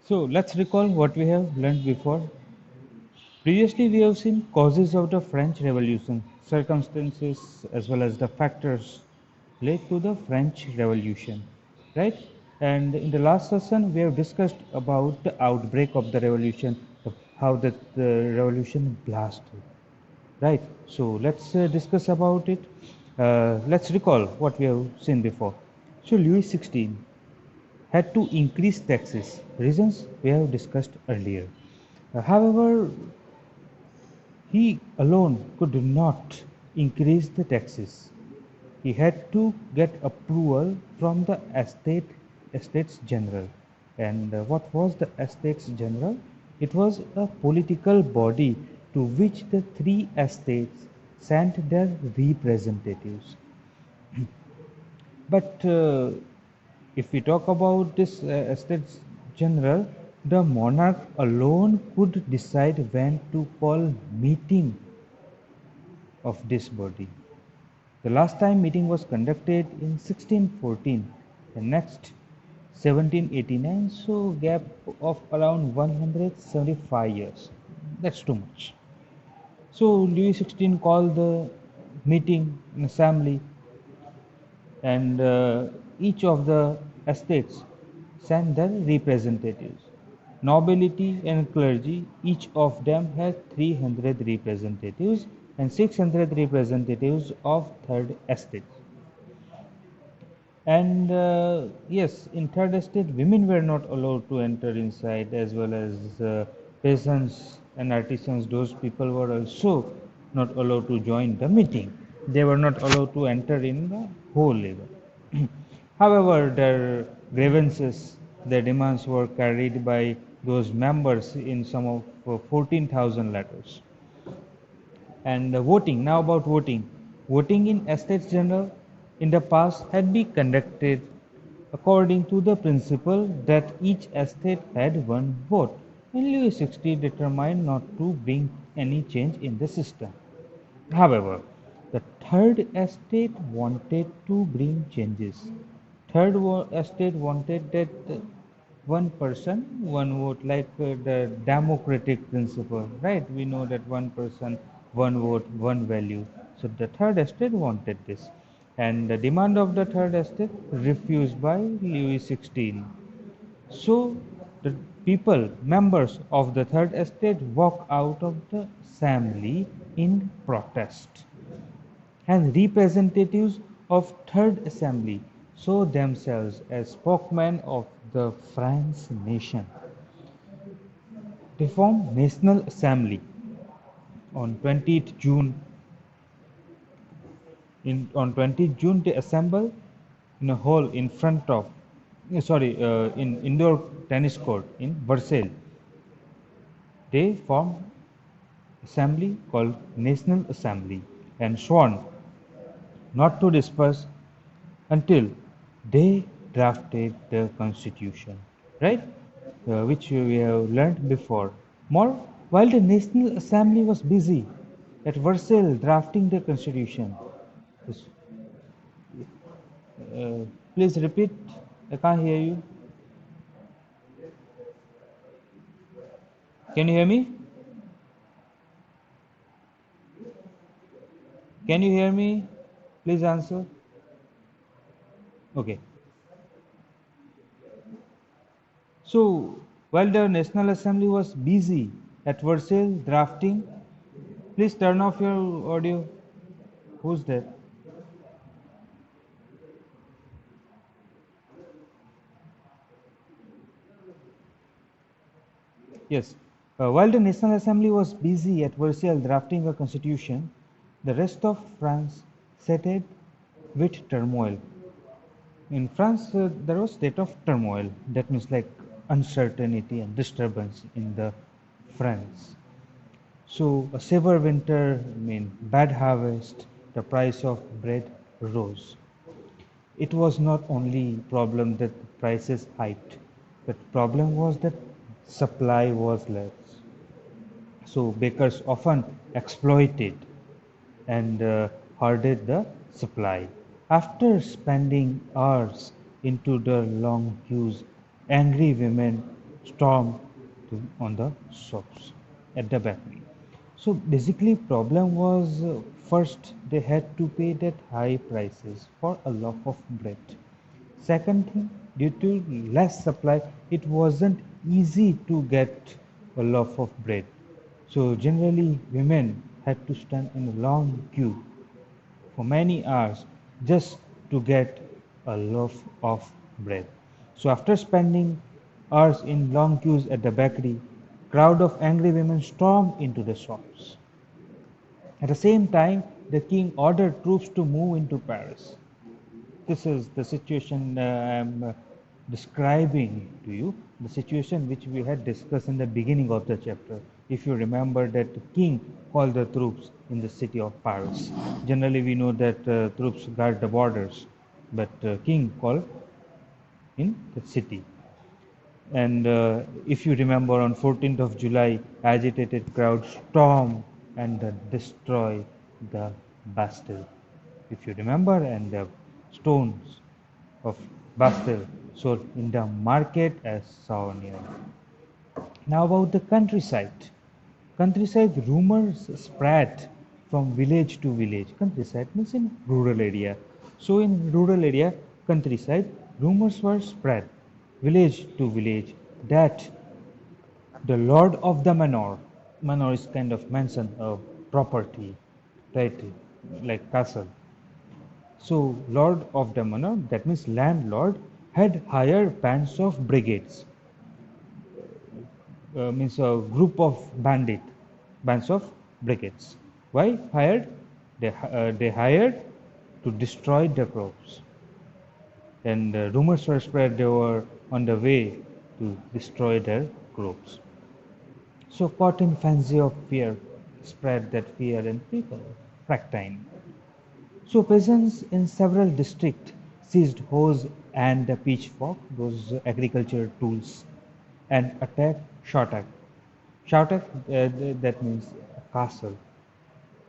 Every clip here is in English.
So let's recall what we have learned before. Previously, we have seen causes of the French Revolution, circumstances as well as the factors led to the French Revolution, right? And in the last session, we have discussed about the outbreak of the revolution, how the revolution blasted, right? So let's discuss about it. Let's recall what we have seen before. So Louis XVI had to increase taxes, reasons we have discussed earlier. However, he alone could not increase the taxes. He had to get approval from the Estates General. And what was the Estates General? It was a political body to which the three estates sent their representatives. But if we talk about this Estates General, the monarch alone could decide when to call meeting of this body. The last time meeting was conducted in 1614, the next 1789, so gap of around 175 years. That's too much. So Louis XVI called the meeting in assembly, and each of the estates sent their representatives. Nobility and clergy, each of them had 300 representatives and 600 representatives of third estate. And yes, in third estate, women were not allowed to enter inside, as well as peasants and artisans. Those people were also not allowed to join the meeting. They were not allowed to enter in the whole level. However, their grievances, their demands were carried by those members in some of 14,000 letters. And voting, now about voting. Voting in Estates General in the past had been conducted according to the principle that each estate had one vote. And Louis XVI determined not to bring any change in the system. However, the third estate wanted to bring changes. Estate wanted that one person, one vote, like the democratic principle, right? We know that one person, one vote, one value. So the third estate wanted this. And the demand of the third estate refused by Louis XVI. So the people, members of the third estate, walk out of the assembly in protest, and representatives of third assembly saw themselves as spokesmen of the French nation. They formed National Assembly on 20th June. On 20th June, they assemble in a hall in front of, in indoor tennis court in Versailles. They formed assembly called National Assembly and sworn not to disperse until they drafted the constitution, right? Which we have learned before. More, while the National Assembly was busy at Versailles drafting the constitution. Uh, Please repeat. I can't hear you. Can you hear me? Can you hear me? Please answer. Okay. So, while the National Assembly was busy at Versailles drafting, please turn off your audio. Who's there? Yes. While the National Assembly was busy at Versailles drafting a constitution, the rest of France sat with turmoil. In France, there was state of turmoil. That means like uncertainty and disturbance in the France. So a severe winter mean bad harvest. The price of bread rose. It was not only problem that prices hiked, but problem was that supply was less. So bakers often exploited and hoarded the supply. After spending hours into the long queues, angry women stormed on the shops at the bakery. So basically, problem was first they had to pay that high prices for a loaf of bread. Second thing, due to less supply, it wasn't easy to get a loaf of bread. So generally, women had to stand in a long queue for many hours just to get a loaf of bread. So after spending hours in long queues at the bakery, crowd of angry women stormed into the shops. At the same time, the king ordered troops to move into Paris. This is the situation I'm describing to you, the situation which we had discussed in the beginning of the chapter. If you remember that the king called the troops in the city of Paris. Generally, we know that troops guard the borders, but king called in the city. And if you remember, on 14th of July, agitated crowds storm and destroy the Bastille. If you remember, and the stones of Bastille sold in the market as souvenir. Now about the countryside. Countryside rumors spread from village to village. Countryside means in rural area. So in rural area, countryside, rumors were spread village to village that the lord of the manor is kind of mansion of property, right? Like castle. So lord of the manor, that means landlord, had hired bands of brigades, means a group of bands of brigades. Why hired? They hired to destroy the crops, and rumors were spread they were on the way to destroy their crops. So caught in frenzy of fear, spread that fear in people, fractine. So peasants in several districts seized hoes and the pitchfork, those agriculture tools, and attacked Shotak. Shotak, that means a castle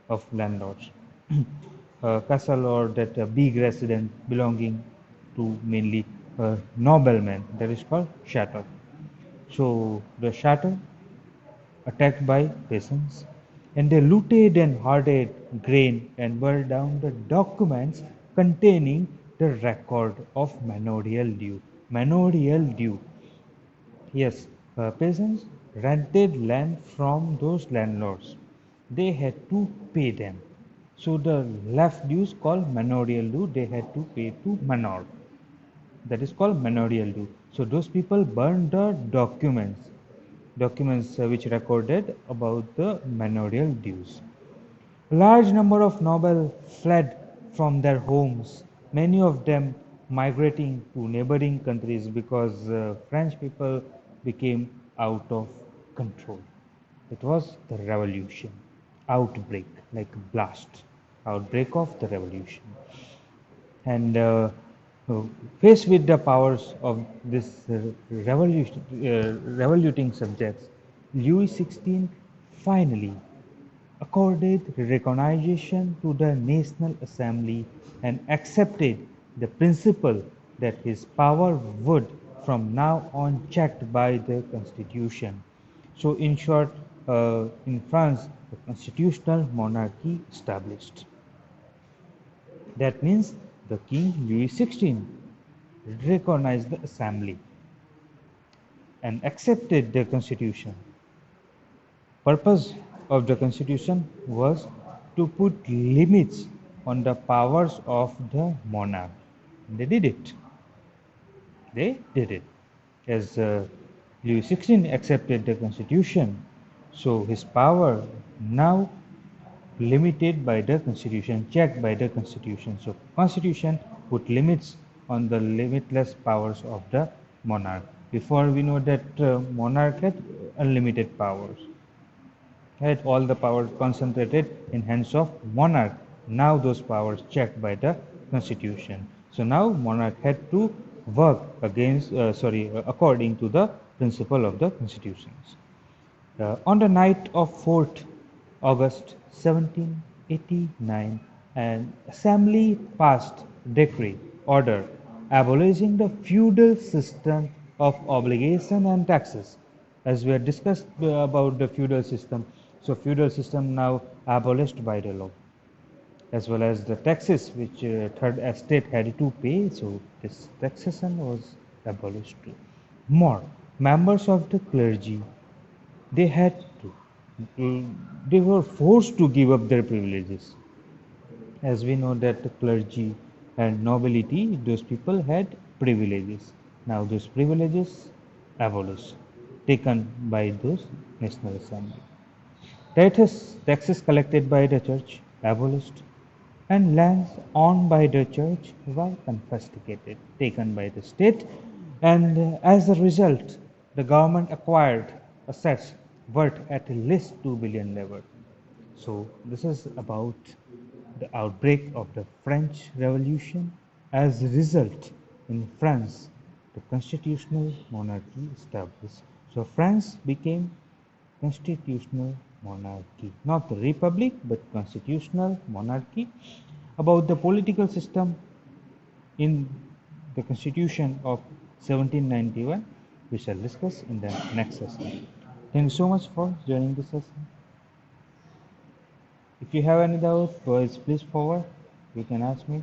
of landlords. A castle or that big residence belonging to mainly noblemen, that is called Shatter. So the Shatter attacked by peasants, and they looted and hoarded grain and burned down the documents containing the record of manorial due. Manorial due. Yes, peasants rented land from those landlords. They had to pay them. So the left dues called manorial due, they had to pay to manor. That is called manorial due. So those people burned the documents which recorded about the manorial dues. A large number of nobles fled from their homes, many of them migrating to neighboring countries because French people became out of control. It was the revolution, outbreak, like blast, outbreak of the revolution. And uh, faced with the powers of this revoluting subjects, Louis XVI finally accorded recognition to the National Assembly and accepted the principle that his power would from now on checked by the constitution. So in short, in France, the constitutional monarchy established. That means the King Louis XVI recognized the assembly and accepted the constitution. Purpose of the constitution was to put limits on the powers of the monarch. They did it. They did it. As Louis XVI accepted the constitution, so his power now limited by the constitution, checked by the constitution. So constitution put limits on the limitless powers of the monarch. Before we know that monarch had unlimited powers. Right, all the powers concentrated in hands of monarch. Now those powers checked by the constitution. So now monarch had to work according to the principle of the constitutions. On the night of 4th August 1789, an assembly passed decree order abolishing the feudal system of obligation and taxes. As we had discussed about the feudal system, so feudal system now abolished by the law, as well as the taxes which third estate had to pay, so this taxation was abolished too. More members of the clergy, they had to, they were forced to give up their privileges. As we know that the clergy and nobility, those people had privileges. Now those privileges abolished, taken by those National Assembly. Taxes collected by the church abolished, and lands owned by the church were confiscated, taken by the state, and as a result, the government acquired assets worth at least 2 billion level. So this is about the outbreak of the French Revolution. As a result, in France, the constitutional monarchy established. So France became constitutional monarchy, not the republic, but constitutional monarchy. About the political system in the Constitution of 1791, we shall discuss in the next session. Thank you so much for joining this session. If you have any doubt, please forward. You can ask me.